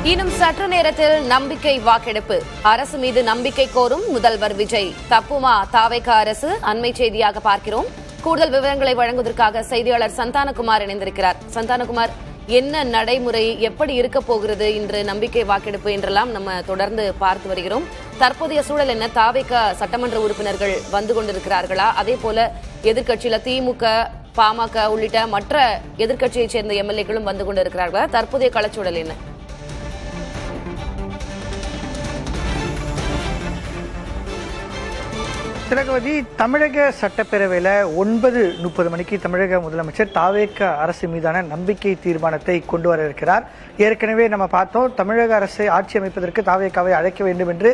இன்னும் சற்று நேரத்தில் நம்பிக்கை வாக்கெடுப்பு. அரசு மீது நம்பிக்கை கோரும் முதல்வர் விஜய். தப்புமா தாவேக அரசு? அண்மை செய்தியாக பார்க்கிறோம். கூடுதல் விவரங்களை வழங்குவதற்காக செய்தியாளர் சந்தானகுமார் இணைந்திருக்கிறார். சந்தானகுமார், என்ன நடைமுறை, எப்படி இருக்க போகிறது இன்று நம்பிக்கை வாக்கெடுப்பு என்றெல்லாம் நம்ம தொடர்ந்து பார்த்து வருகிறோம். தற்போதைய சூழல் என்ன? தாவேக சட்டமன்ற உறுப்பினர்கள் வந்து கொண்டிருக்கிறார்களா? அதே போல எதிர்க்கட்சியில திமுக, பாமக உள்ளிட்ட மற்ற எதிர்க்கட்சியைச் சேர்ந்த எம்எல்ஏக்களும் வந்து கொண்டிருக்கிறார்களா? தற்போதைய களச்சூழல் என்ன? திலகவதி, தமிழக சட்டப்பேரவையில் 9:30 மணிக்கு தமிழக முதலமைச்சர் தாவேக அரசு மீதான நம்பிக்கை தீர்மானத்தை கொண்டு வர இருக்கிறார். ஏற்கனவே நம்ம பார்த்தோம், தமிழக அரசை ஆட்சி அமைப்பதற்கு தாவேகாவை அழைக்க வேண்டும் என்று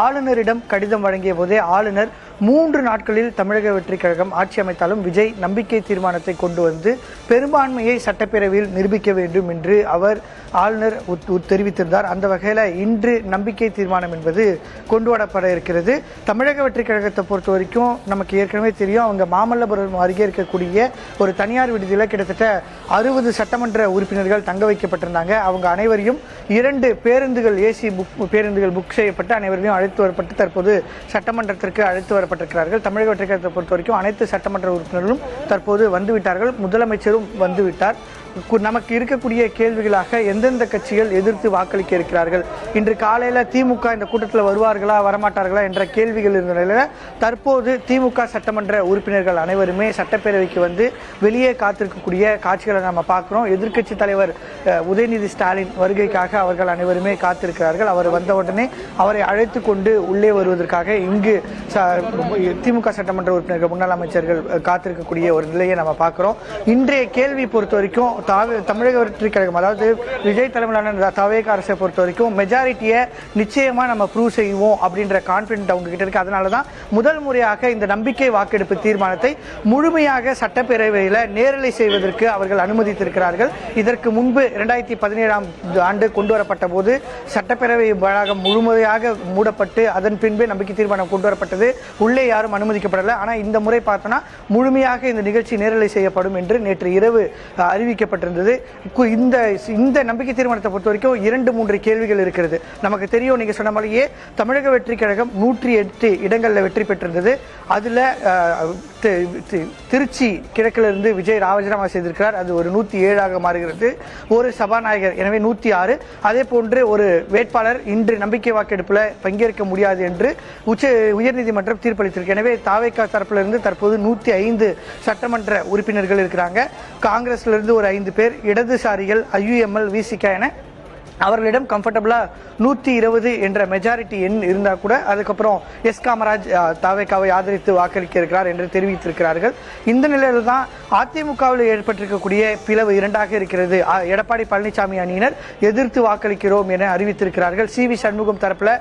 ஆளுநரிடம் கடிதம் வழங்கிய போதே ஆளுநர் 3 நாட்களில் தமிழக வெற்றி கழகம் ஆட்சி அமைத்தாலும் விஜய் நம்பிக்கை தீர்மானத்தை கொண்டு வந்து பெரும்பான்மையை சட்டப்பேரவையில் நிரூபிக்க வேண்டும் என்று ஆளுநர் தெரிவித்திருந்தார். அந்த வகையில் இன்று நம்பிக்கை தீர்மானம் என்பது கொண்டு வரப்பட இருக்கிறது. தமிழக வெற்றி கழகத்தை பொறுத்த வரைக்கும் நமக்கு ஏற்கனவே தெரியும், அவங்க மாமல்லபுரம் அருகே இருக்கக்கூடிய ஒரு தனியார் விடுதியில் கிட்டத்தட்ட 60 சட்டமன்ற உறுப்பினர்கள் தங்க வைக்கப்பட்டிருந்தாங்க. அவங்க அனைவரையும் 2 பேருந்துகள், ஏசி பேருந்துகள் புக் செய்யப்பட்டு அனைவரையும் அழைத்து வரப்பட்டு தற்போது சட்டமன்றத்திற்கு அழைத்து வரப்பட்டிருக்கிறார்கள். தமிழக வெற்றி கழகத்தை பொறுத்த வரைக்கும் அனைத்து சட்டமன்ற உறுப்பினர்களும் தற்போது வந்துவிட்டார்கள். முதலமைச்சரும் வந்துவிட்டார். நமக்கு இருக்கக்கூடிய கேள்விகளாக எந்தெந்த கட்சிகள் எதிர்த்து வாக்களிக்க இருக்கிறார்கள், இன்று காலையில் திமுக இந்த கூட்டத்தில் வருவார்களா வரமாட்டார்களா என்ற கேள்விகள் இருந்த நிலையில் தற்போது திமுக சட்டமன்ற உறுப்பினர்கள் அனைவருமே சட்டப்பேரவைக்கு வந்து வெளியே காத்திருக்கக்கூடிய காட்சிகளை நம்ம பார்க்கிறோம். எதிர்க்கட்சி தலைவர் உதயநிதி ஸ்டாலின் வருகைக்காக அவர்கள் அனைவருமே காத்திருக்கிறார்கள். அவர் வந்தவுடனே அவரை அழைத்து கொண்டு உள்ளே வருவதற்காக இங்கு திமுக சட்டமன்ற உறுப்பினர்கள், முன்னாள் அமைச்சர்கள் காத்திருக்கக்கூடிய ஒரு நிலையை நம்ம பார்க்கிறோம். இன்றைய கேள்வி பொறுத்த வரைக்கும் தமிழக வெற்றி கழகம், அதாவது விஜய் தலைமையிலான தாவேக அரசை பொறுத்த வரைக்கும் மெஜாரிட்டியை நிச்சயமா நம்ம ப்ரூவ் செய்வோம் அப்படின்ற கான்பிடன்ட் அவங்க கிட்ட இருக்கு. அதனாலதான் முதல் முறையாக இந்த நம்பிக்கை வாக்கெடுப்பு தீர்மானத்தை முழுமையாக சட்டப்பேரவையில் நேரலை செய்வதற்கு அவர்கள் அனுமதித்திருக்கிறார்கள். இதற்கு முன்பு 2017ஆம் ஆண்டு கொண்டு வரப்பட்ட போது சட்டப்பேரவை வளாகம் முழுமையாக மூடப்பட்டு அதன் பின்பே நம்பிக்கை தீர்மானம் கொண்டு வரப்பட்டது. உள்ளே யாரும் அனுமதிக்கப்படல. ஆனா இந்த முறை பார்த்தோம்னா முழுமையாக இந்த நிகழ்ச்சி நேரலை செய்யப்படும் என்று நேற்று இரவு அறிவிக்கப்பட்டது. இந்த நம்பிக்கை தீர்மானத்தை பொறுத்த வரைக்கும் 2-3 கேள்விகள் இருக்கிறது. நமக்கு தெரியும், நீங்க சொன்ன மாதிரியே தமிழக வெற்றி கழகம் 108 இடங்கள்ல வெற்றி பெற்றிருந்தது. அதுல திருச்சி கிழக்கிலிருந்து விஜய் ராஜினாமா செய்திருக்கிறார். அது ஒரு 107ஆக மாறுகிறது. ஒரு சபாநாயகர், எனவே 106. அதே போன்று ஒரு வேட்பாளர் இன்று நம்பிக்கை வாக்கெடுப்புல பங்கேற்க முடியாது என்று உயர்நீதிமன்றம் தீர்ப்பளித்திருக்கு. எனவே தாவேகா தரப்பிலிருந்து தற்போது 105 சட்டமன்ற உறுப்பினர்கள் இருக்கிறாங்க. காங்கிரஸ்ல இருந்து ஒரு 5 பேர், இடதுசாரிகள், IUML, VCK என அவர்களிடம் கம்ஃபர்டபுளா 120 என்ற மெஜாரிட்டி எண் இருந்தா கூட அதுக்கப்புறம் எஸ் காமராஜ் தாவேகாவை ஆதரித்து வாக்களிக்க இருக்கிறார் என்று தெரிவித்திருக்கிறார்கள். இந்த நிலையில தான் அதிமுகவில் ஏற்பட்டிருக்கக்கூடிய பிளவு 2ஆக இருக்கிறது. எடப்பாடி பழனிசாமி அணியினர் எதிர்த்து வாக்களிக்கிறோம் என அறிவித்திருக்கிறார்கள். CV சண்முகம் தரப்புல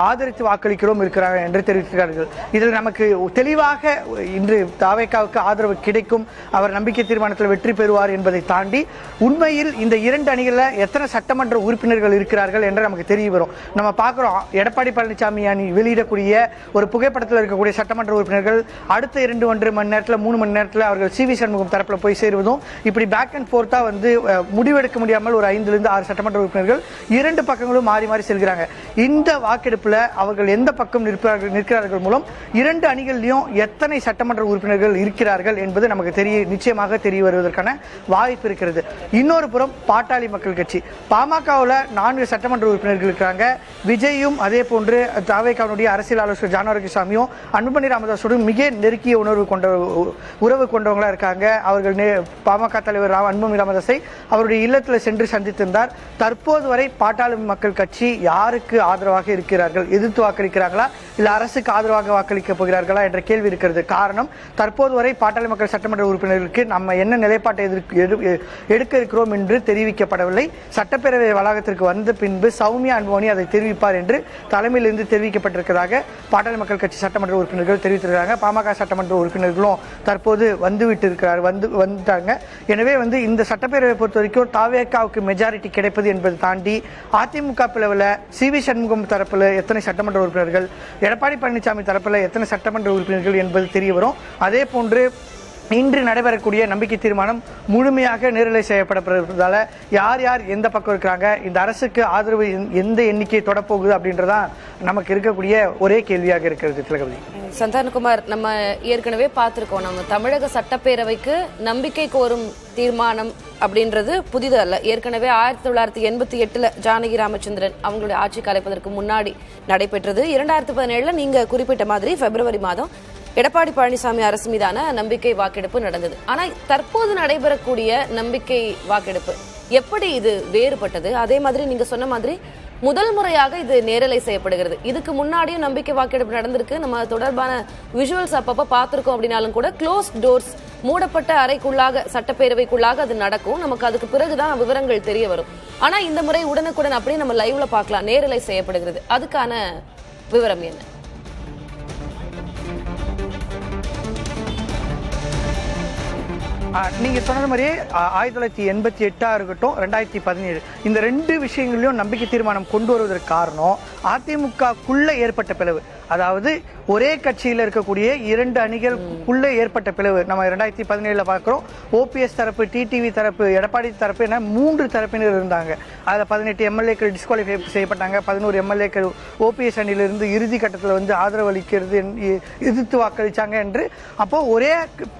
ஆதரித்து வாக்களிக்கிறோம் இருக்கிறார்கள் என்று தெரிவித்திருக்கிறார்கள். இதில் நமக்கு தெளிவாக இன்று தாவேகாவுக்கு ஆதரவு கிடைக்கும், அவர் நம்பிக்கை தீர்மானத்தில் வெற்றி பெறுவார் என்பதை தாண்டி உண்மையில் இந்த 2 அணிகளில் எத்தனை சட்டமன்ற உறுப்பினர்கள் இருக்கிறார்கள் என்று நமக்கு தெரிய வரும். நம்ம பார்க்கிறோம், எடப்பாடி பழனிசாமி அணி வெளியிடக்கூடிய ஒரு புகைப்படத்தில் இருக்கக்கூடிய சட்டமன்ற உறுப்பினர்கள் அடுத்த 2 மணி நேரத்தில் 3 மணி நேரத்தில் அவர்கள் CV சண்முகம் தரப்பில் போய் சேருவதும், இப்படி பேக் அண்ட் போர்த்தா வந்து முடிவெடுக்க முடியாமல் ஒரு 5 6 சட்டமன்ற உறுப்பினர்கள் 2 பக்கங்களும் மாறி மாறி செல்கிறாங்க. இந்த வாக்கெடுப்பில் அவர்கள் எந்த பக்கம் நிற்கிறார்கள் மூலம் 2 அணிகளிலும் எத்தனை சட்டமன்ற உறுப்பினர்கள் இருக்கிறார்கள் என்பது நமக்கு நிச்சயமாக தெரிய வருவதற்கான வாய்ப்பு இருக்கிறது. இன்னொரு புறம் பாட்டாளி மக்கள் கட்சி, பாமகவில் 4 சட்டமன்ற உறுப்பினர்கள் இருக்கிறாங்க. விஜயும் அதே போன்று தாவேகாவுடைய அரசியல் ஆலோசகர் ஜானகிசாமியும் அன்புமணி ராமதாஸோடு மிக நெருக்கிய உறவு கொண்டவங்களா இருக்காங்க. அவர்கள் பாமக தலைவர் அன்புமணி ராமதாஸை அவருடைய இல்லத்தில் சென்று சந்தித்திருந்தார். தற்போது வரை பாட்டாளி மக்கள் கட்சி யாருக்கு ஆதரவாக இருக்கிறார்கள், எதிர்த்து வாக்களிக்கிறார்களா இல்ல அரசுக்கு ஆதரவாக வாக்களிக்க போகிறார்களா என்ற கேள்வி இருக்கிறது. காரணம், தற்போது வரை பாட்டாளி மக்கள் சட்டமன்ற உறுப்பினர்களுக்கு நம்ம என்ன நிலைப்பாட்டை எடுக்க இருக்கிறோம் என்று தெரிவிக்கப்படவில்லை. சட்டப்பேரவை வளாகத்திற்கு வந்த பின்பு சௌமியா அன்புமணி அதை தெரிவிப்பார் என்று தலைமையிலிருந்து தெரிவிக்கப்பட்டிருக்கிறதாக பாட்டாளி மக்கள் கட்சி சட்டமன்ற உறுப்பினர்கள் தெரிவித்திருக்கிறாங்க. பாமக சட்டமன்ற உறுப்பினர்களும் தற்போது வந்துட்டாங்க. எனவே இந்த சட்டப்பேரவை பொறுத்த வரைக்கும் தாவேகாவுக்கு மெஜாரிட்டி கிடைப்பது என்பது தாண்டி அதிமுக பிளவில் CV சண்முகம் தரப்பில் எத்தனை சட்டமன்ற உறுப்பினர்கள், எடப்பாடி பழனிசாமி தரப்பில் எத்தனை சட்டமன்ற உறுப்பினர்கள் என்பது தெரிய வரும். அதே போன்று இன்று நடைபெறக்கூடிய நம்பிக்கை தீர்மானம் முழுமையாக நேரலை செய்யப்படப்படுவதால யார் யார் எந்த பக்கம் இருக்கிறாங்க, இந்த அரசுக்கு ஆதரவு எந்த எண்ணிக்கை தொடப்போகுது அப்படின்றதான் நமக்கு இருக்கக்கூடிய ஒரே கேள்வியாக இருக்கிறது. திலகவதி, சந்தானகுமார், நம்ம ஏற்கனவே பார்த்திருக்கோம், நம்ம தமிழக சட்டப்பேரவைக்கு நம்பிக்கை கோரும் தீர்மானம் அப்படின்றது புதிது அல்ல. ஏற்கனவே 1988 ஜானகி ராமச்சந்திரன் அவங்களுடைய ஆட்சி கலைப்பதற்கு முன்னாடி நடைபெற்றது. 2017 நீங்க குறிப்பிட்ட மாதிரி பிப்ரவரி மாதம் எடப்பாடி பழனிசாமி அரசு மீதான நம்பிக்கை வாக்கெடுப்பு நடந்தது. ஆனா தற்போது நடைபெறக்கூடிய நம்பிக்கை வாக்கெடுப்பு எப்படி இது வேறுபட்டது? அதே மாதிரி நீங்க சொன்ன மாதிரி முதல் முறையாக இது நேரலை செய்யப்படுகிறது. இதுக்கு முன்னாடியும் நம்பிக்கை வாக்கெடுப்பு நடந்திருக்கு. நம்ம தொடர்பான விஷுவல்ஸ் அப்பப்ப பார்த்திருக்கோம். அப்படின்னாலும் கூட க்ளோஸ் டோர்ஸ், மூடப்பட்ட அறைக்குள்ளாக, சட்டப்பேரவைக்குள்ளாக அது நடக்கும். நமக்கு அதுக்கு பிறகுதான் விவரங்கள் தெரிய வரும். ஆனா இந்த முறை உடனுக்குடன் அப்படியே நம்ம லைவ்ல பார்க்கலாம், நேரலை செய்யப்படுகிறது. அதுக்கான விவரம் என்ன? நீங்க சொன்னது மாதிரியே 1988 இருக்கட்டும், 2017 இந்த ரெண்டு விஷயங்களையும் நம்பிக்கை தீர்மானம் கொண்டு வருவதற்கு காரணம் அதிமுகக்குள்ள ஏற்பட்ட பிளவு. அதாவது ஒரே கட்சியில் இருக்கக்கூடிய இரண்டு அணிகளுக்குள்ள ஏற்பட்ட பிளவு நம்ம 2017 பார்க்கிறோம். ஓபிஎஸ் தரப்பு, டிடிவி தரப்பு, எடப்பாடி தரப்பு என 3 தரப்பினர் இருந்தாங்க. அதில் 18 எம்எல்ஏக்கள் டிஸ்குவாலிஃபை செய்யப்பட்டாங்க. 11 எம்எல்ஏக்கள் ஓபிஎஸ் அணியிலிருந்து இறுதி கட்டத்தில் ஆதரவு அளிக்கிறது, எதிர்த்து வாக்களிச்சாங்க என்று. அப்போ ஒரே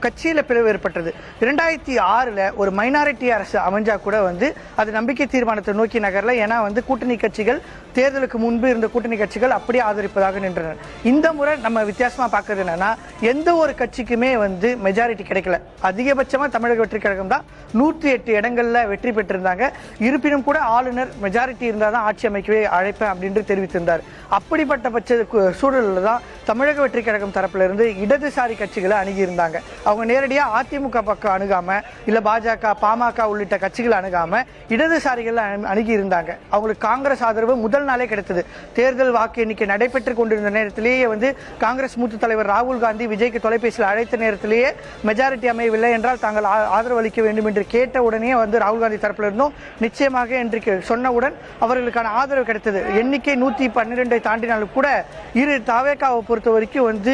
கட்சியில பிளவு ஏற்பட்டது. 2006 ஒரு மைனாரிட்டி அரசு அமைஞ்சா கூட அது நம்பிக்கை தீர்மானத்தை நோக்கி நகரல. ஏன்னா கூட்டணி கட்சிகள், தேர்தலுக்கு முன்பு இருந்த கூட்டணி கட்சிகள் அப்படியே ஆதரிப்பதாக நின்றனர். இந்த முறை நம்ம வித்தியாசமா பார்க்கறது என்னன்னா, எந்த ஒரு கட்சிக்குமே மெஜாரிட்டி கிடைக்கல. அதிகபட்சமா தமிழக வெற்றி கழகம் தான் 108 இடங்கள்ல வெற்றி பெற்றிருந்தாங்க. இருப்பினும் கூட ஆளுநர் மெஜாரிட்டி இருந்தாதான் ஆட்சி அமைக்கவே அழைப்பேன் அப்படின்னு தெரிவித்திருந்தார். அப்படிப்பட்ட பட்ச சூழலில் தான் தமிழக வெற்றி கழகம் தரப்புல இருந்து இடதுசாரி கட்சிகளை அணுகி இருந்தாங்க. அவங்க நேரடியா அதிமுக பக்கம் அணுகாம, இல்ல பாஜக, பாமக உள்ளிட்ட கட்சிகளை அணுகாம இடதுசாரிகள் அணுகி இருந்தாங்க. அவங்களுக்கு காங்கிரஸ் ஆதரவு முதல் நாளே கிடைத்தது. தேர்தல் வாக்கு எண்ணிக்கை நடைபெற்றுக் கொண்டிருந்த நேரத்திலேயே காங்கிரஸ் மூத்த தலைவர் ராகுல் காந்தி விஜய்க்கு தொலைபேசியில் அழைத்த நேரத்திலேயே மெஜாரிட்டி அமையவில்லை என்றால் தாங்கள் ஆதரவு அளிக்க வேண்டும் என்று கேட்ட உடனே ராகுல் காந்தி தரப்பில் இருந்தும் நிச்சயமாக என்று சொன்னவுடன் அவர்களுக்கான ஆதரவு கிடைத்தது. எண்ணிக்கை 112 தாண்டினாலும் கூட இரு தவேகாவை பொறுத்த வரைக்கும்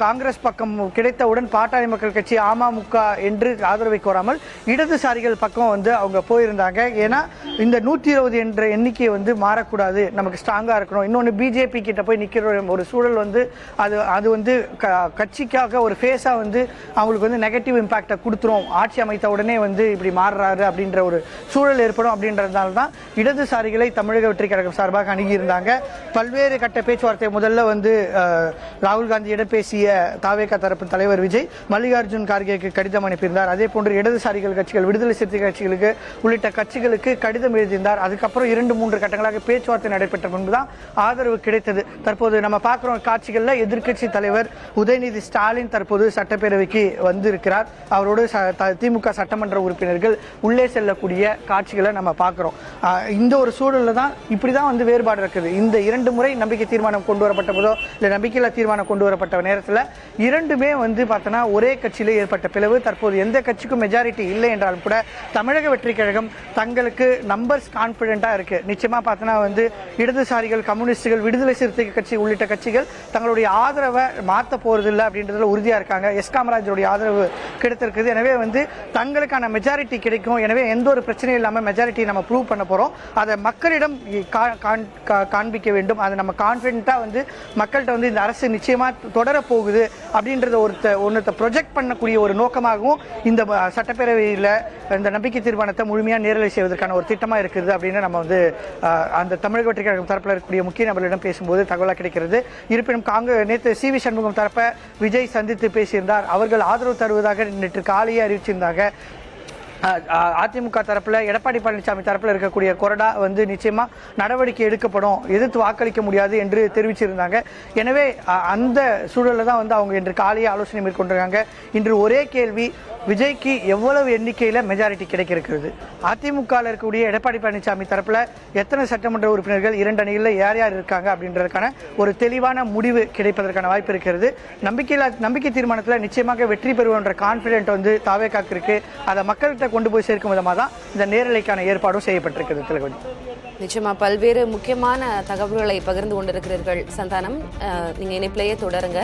காங்கிரஸ் பக்கம் கிடைத்தவுடன் பாட்டாளி மக்கள் கட்சி, அமமுக என்று ஆதரவை கோராமல் இடதுசாரிகள் பக்கம் அவங்க போயிருந்தாங்க. ஏன்னா இந்த 120 என்ற எண்ணிக்கை மாறக்கூடாது, நமக்கு ஸ்ட்ராங்கா இருக்கணும். இன்னொன்னு பிஜேபி கிட்ட போய் நிக்கிற ஒரு சூழல் அது கட்சிக்காக ஒரு ஃபேஸா அவங்களுக்கு நெகட்டிவ் இம்பாக்டை கொடுத்துரும். ஆட்சி அமைத்த உடனே இப்படி மாறுறாரு அப்படின்ற ஒரு சூழல் ஏற்படும். அப்படின்றதுனால தான் இடதுசாரிகளை தமிழக வெற்றி கழகம் சார்பாக அணுகியிருந்தாங்க. பல்வேறு கட்ட பேச்சுவார்த்தை முதல்ல ராகுல் காந்தியிடம் பேசிய தாவேகா தரப்பு தலைவர் விஜய் மல்லிகார்ஜுன் கார்கேக்கு கடிதம் அனுப்பியிருந்தார். அதே போன்று இடதுசாரிகள் கட்சிகள், விடுதலை சிறுத்தை கட்சிகளுக்கு உள்ளிட்ட கட்சிகளுக்கு கடிதம் எழுதியிருந்தார். அதுக்கப்புறம் 2-3 கட்டங்களாக பேச்சுவார்த்தை நடைபெற்ற முன்புதான் ஆதரவு கிடைத்தது. தற்போது நம்ம பார்க்கிறோம் காட்சிகள்ல எதிர்க்கட்சி தலைவர் உதயநிதி ஸ்டாலின் தற்போது சட்டப்பேரவைக்கு வந்திருக்கிறார். அவரோடு திமுக சட்டமன்ற உறுப்பினர்கள் உள்ளே செல்லக்கூடிய காட்சிகளை நம்ம பார்க்கிறோம். இந்த ஒரு சூழல்ல தான் இப்படிதான் வேறுபாடு இருக்குது. இந்த 2 முறை நம்பிக்கை தீர்மானம் கொண்டு வரப்பட்ட போதோ இல்ல நம்பிக்கையில்லா தீர்மானம் கொண்டு வரப்பட்ட நேரத்தில் இரண்டுமே பார்த்தோன்னா ஒரே கட்சியிலே ஏற்பட்ட பிளவு. தற்போது எந்த கட்சிக்கும் மெஜாரிட்டி இல்லை என்றாலும் கூட தமிழக வெற்றி கழகம் தங்களுக்கு நம்பர்ஸ் கான்பிடென்டா இருக்கு. நிச்சயமா பார்த்தோன்னா இடதுசாரிகள், கம்யூனிஸ்டுகள், விடுதலை சிறுத்தை கட்சி உள்ளிட்ட கட்சிகள் தங்களுடைய ஆதரவை மாற்ற போறதில்லை அப்படின்றதுல உறுதியா இருக்காங்க. எஸ் காமராஜருடைய ஆதரவு கிடைத்திருக்குது. எனவே தங்களுக்கான மெஜாரிட்டி கிடைக்கும். எனவே எந்த ஒரு பிரச்சனையும் இல்லாமல் மெஜாரிட்டி நம்ம ப்ரூவ் பண்ண போறோம். அதை மக்களிடம் காண்பிக்க வேண்டும். அதை நம்ம கான்பிடென்ட்டா மக்கள்கிட்ட இந்த அரசு நிச்சயமா தொடர போகுது அப்படின்றத ஒன்னத்தை ப்ரொஜெக்ட் பண்ணக்கூடிய ஒரு நோக்கமாகவும் இந்த சட்டப்பேரவையில் இந்த நம்பிக்கை தீர்மானத்தை முழுமையா நேரலை செய்வதற்கான ஒரு திட்டமா இருக்குது அப்படின்னு நம்ம அந்த தமிழக வெற்றி கழகம் தரப்பில் இருக்கக்கூடிய முக்கிய நபர்களிடம் பேசும்போது தகவலாக கிடைக்கிறது. இருப்பினும் நேற்று சி வி சண்முகம் தரப்ப விஜய் சந்தித்து பேசியிருந்தார். அவர்கள் ஆதரவு தருவதாக நேற்று காலையே அறிவிச்சிருந்தாங்க. அதிமுக தரப்புல எடப்பாடி பழனிசாமி தரப்புல இருக்கக்கூடிய கொறடா நிச்சயமா நடவடிக்கை எடுக்கப்படும், எதிர்த்து வாக்களிக்க முடியாது என்று தெரிவிச்சிருந்தாங்க. எனவே அந்த சூழல்ல தான் அவங்க இன்று காலையே ஆலோசனை மேற்கொண்டிருக்காங்க. இன்று ஒரே கேள்வி, விஜய்க்கு எவ்வளவு எண்ணிக்கையில மெஜாரிட்டி கிடைக்கிறது? அதிமுக இருக்கக்கூடிய எடப்பாடி பழனிசாமி தரப்புல எத்தனை சட்டமன்ற உறுப்பினர்கள், 2 அணிகளில் யார் யார் இருக்காங்க அப்படின்றதுக்கான ஒரு தெளிவான முடிவு கிடைப்பதற்கான வாய்ப்பு இருக்கிறது. நம்பிக்கை தீர்மானத்தில் நிச்சயமாக வெற்றி பெறுவோன்ற கான்பிடென்ட் தாவேகாக்கு இருக்கு. அதை மக்கள்கிட்ட கொண்டு போய் சேர்க்கும் விதமாக தான் இந்த நேரலைக்கான ஏற்பாடும் செய்யப்பட்டிருக்கிறது. திலகவதி, நிச்சயமா பல்வேறு முக்கியமான தகவல்களை பகிர்ந்து கொண்டிருக்கிறீர்கள் சந்தானம். நீங்க இணைப்பிலேயே தொடருங்க.